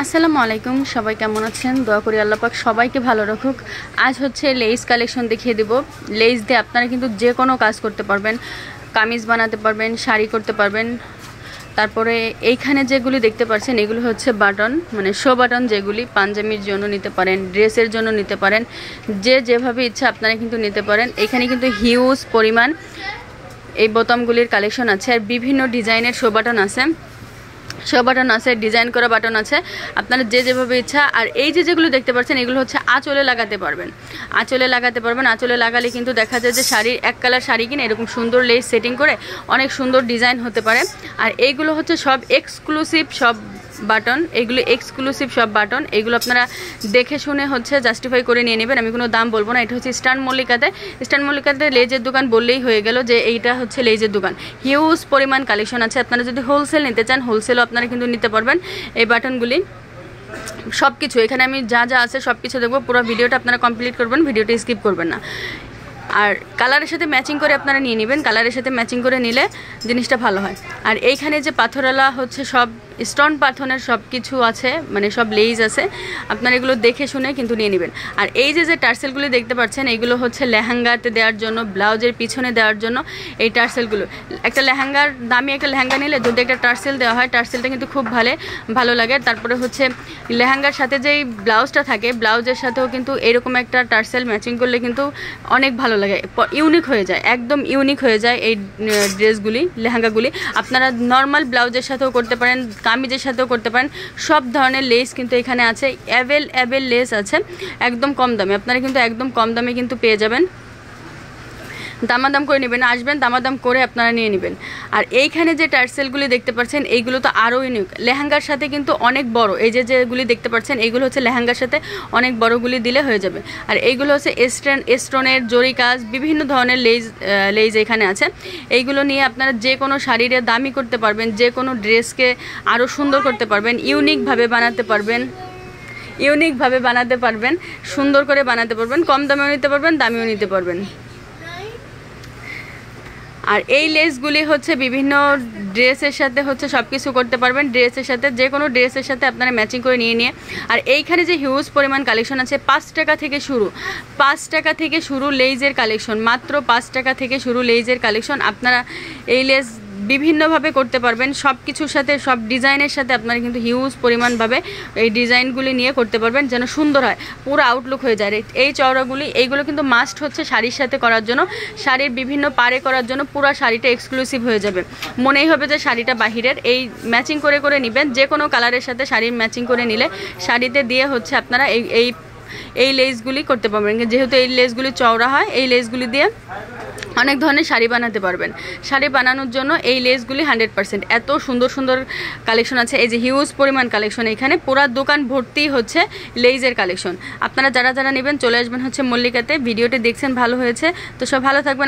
আসসালামু আলাইকুম, সবাই কেমন আছেন? দোয়া করি আল্লাহ পাক সবাইকে ভালো রাখুক। আজ হচ্ছে লেস কালেকশন দেখিয়ে দেব। লেস দিয়ে আপনারা কিন্তু যে কোনো কাজ করতে পারবেন, কামিজ বানাতে পারবেন, শাড়ি করতে পারবেন। তারপরে এইখানে যেগুলি দেখতে পাচ্ছেন এগুলো হচ্ছে বাটন, মানে শো বাটন, যেগুলি পাঞ্জাবির জন্য নিতে পারেন, ড্রেসের জন্য নিতে পারেন, যে যেভাবে ইচ্ছা আপনারা কিন্তু নিতে পারেন। এখানে কিন্তু হিউজ পরিমাণ এই বোতামগুলির কালেকশন আছে, আর বিভিন্ন ডিজাইনের শো বাটন আছে, ডিজাইন করা বাটন আছে, আপনারা যে যেভাবে ইচ্ছা। আর এই যেগুলো দেখতে পাচ্ছেন এগুলো হচ্ছে আঁচলে লাগাতে পারবেন, আঁচলে লাগালে কিন্তু দেখা যায় যে শাড়ির এক কালার শাড়ি কিনে এরকম সুন্দর লেস সেটিং করে অনেক সুন্দর ডিজাইন হতে পারে। আর এইগুলো হচ্ছে সব এক্সক্লুসিভ সব বাটন, এগুলো এক্সক্লুসিভ সব বাটন। এগুলো আপনারা দেখে শুনে হচ্ছে জাস্টিফাই করে নিয়ে নেবেন, আমি কোনো দাম বলবো না। এটা হচ্ছে ইস্টার্ন মল্লিকাতে লেজের দোকান বললেই হয়ে গেল যে এইটা হচ্ছে লেজের দোকান। হিউজ পরিমাণ কালেকশন আছে, আপনারা যদি হোলসেল নিতে চান হোলসেলও আপনারা কিন্তু নিতে পারবেন এই বাটনগুলি। সব কিছু এখানে আমি যা আছে সব কিছু দেখবো, পুরো ভিডিওটা আপনারা কমপ্লিট করবেন, ভিডিওটা স্কিপ করবেন না। আর কালারের সাথে ম্যাচিং করে আপনারা নিয়ে নেবেন, কালারের সাথে ম্যাচিং করে নিলে জিনিসটা ভালো হয়। আর এইখানে যে পাথরওয়ালা হচ্ছে সব স্টোন পাথরের সব কিছু আছে, মানে সব লেজ আছে, আপনারা এগুলো দেখে শুনে কিন্তু নিয়ে নেবেন। আর এই যে টার্সেলগুলি দেখতে পাচ্ছেন এগুলো হচ্ছে লেহেঙ্গাতে দেওয়ার জন্য, ব্লাউজের পিছনে দেওয়ার জন্য এই টার্সেলগুলো। একটা লেহেঙ্গার দামি একটা লেহেঙ্গা নিলে যদি একটা টার্সেল দেওয়া হয়, টার্সেলটা কিন্তু খুব ভালো লাগে। তারপরে হচ্ছে লেহেঙ্গার সাথে যেই ব্লাউজটা থাকে, ব্লাউজের সাথেও কিন্তু এরকম একটা টার্সেল ম্যাচিং করলে কিন্তু অনেক ভালো লাগে, ইউনিক হয়ে যায়, একদম ইউনিক হয়ে যায় এই ড্রেসগুলি, লেহেঙ্গাগুলি। আপনারা নর্মাল ব্লাউজের সাথেও করতে পারেন, কামিজের সাথেও করতে পারেন, সব ধরনের লেস কিন্তু এখানে আছে, অ্যাভেলেবল লেস আছে একদম কম দামে। আপনারা কিন্তু একদম কম দামে কিন্তু পেয়ে যাবেন, দামাদাম করে নেবেন, আসবেন দামাদাম করে আপনারা নিয়ে নেবেন। আর এইখানে যে টার্সেলগুলি দেখতে পাচ্ছেন এইগুলো তো আরও ইউনিক, লেহেঙ্গার সাথে কিন্তু অনেক বড়, এই যেগুলি দেখতে পাচ্ছেন এইগুলো হচ্ছে লেহেঙ্গার সাথে অনেক বড়গুলি দিলে হয়ে যাবে। আর এইগুলো হচ্ছে স্টোনের জরি কাজ, বিভিন্ন ধরনের লেজ এখানে আছে। এইগুলো নিয়ে আপনারা যে কোনো শাড়িরে দামি করতে পারবেন, যে কোনো ড্রেসকে আরও সুন্দর করতে পারবেন, ইউনিকভাবে বানাতে পারবেন, সুন্দর করে বানাতে পারবেন, কম দামেও নিতে পারবেন, দামিও নিতে পারবেন। আর এই লেসগুলি হচ্ছে বিভিন্ন ড্রেসের সাথে হচ্ছে সব কিছু করতে পারবেন, ড্রেসের সাথে যে কোনো ড্রেসের সাথে আপনারা ম্যাচিং করে নিয়ে। আর এইখানে যে হিউজ পরিমাণ কালেকশন আছে, 5 টাকা থেকে শুরু লেজের কালেকশন, মাত্র 5 টাকা থেকে শুরু লেজের কালেকশন। আপনারা এই লেস বিভিন্নভাবে করতে পারবেন, সব কিছুর সাথে, সব ডিজাইনের সাথে আপনারা কিন্তু হিউজ পরিমাণভাবে এই ডিজাইনগুলি নিয়ে করতে পারবেন, যেন সুন্দর হয়, পুরো আউটলুক হয়ে যায়। এই চওড়াগুলি এইগুলো কিন্তু মাস্ট হচ্ছে শাড়ির সাথে করার জন্য, শাড়ির বিভিন্ন পারে করার জন্য পুরো শাড়িটা এক্সক্লুসিভ হয়ে যাবে, মনেই হবে যে শাড়িটা বাহিরের। এই ম্যাচিং করে নেবেন, যে কোনো কালারের সাথে শাড়ির ম্যাচিং করে নিলে শাড়িতে দিয়ে হচ্ছে আপনারা এই লেসগুলি করতে পারবেন। যেহেতু এই লেসগুলি চওড়া হয়, এই লেসগুলি দিয়ে অনেক ধরনের শাড়ি বানাতে পারবেন। শাড়ি বানানোর জন্য এই লেসগুলি 100%, এত সুন্দর কালেকশন আছে। এই যে হিউজ পরিমাণ কালেকশন, এখানে পুরা দোকান ভর্তি হচ্ছে লেসের কালেকশন। আপনারা যারা নেবেন চলে আসবেন হচ্ছে মল্লিকাতে। ভিডিওটি দেখছেন ভালো হয়েছে তো সব ভালো থাকবেন।